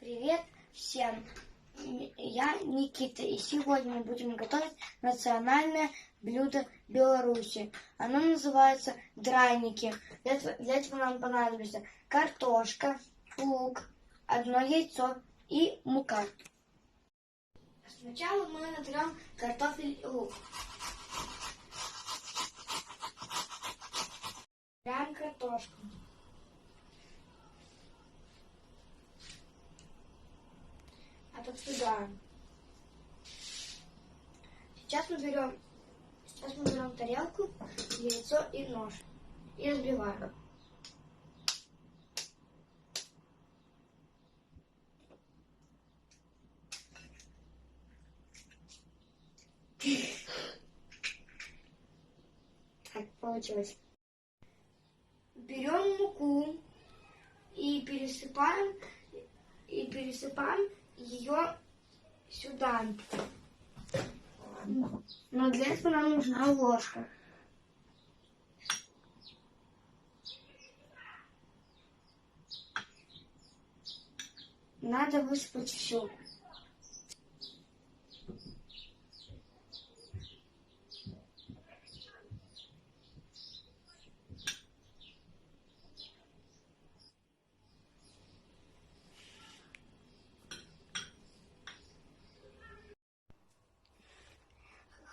Привет всем! Я Никита, и сегодня мы будем готовить национальное блюдо Беларуси. Оно называется драники. Для этого нам понадобится картошка, лук, одно яйцо и мука. Сначала мы натрем картофель и лук. Натрем картошку. Отодвигаем. Сейчас мы берем тарелку, яйцо и нож и взбиваем. Так получилось. Берем муку и пересыпаем ее сюда. Но для этого нам нужна ложка. Надо высыпать всю.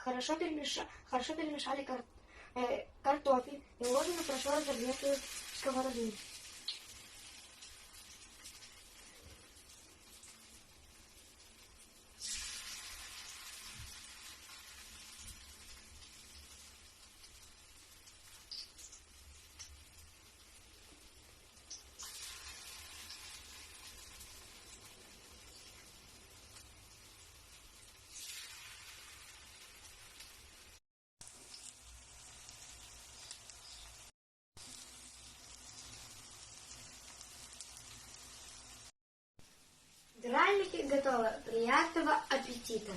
Хорошо перемешали картофель и ложим на хорошо разогретую сковороду. Драники готовы. Приятного аппетита!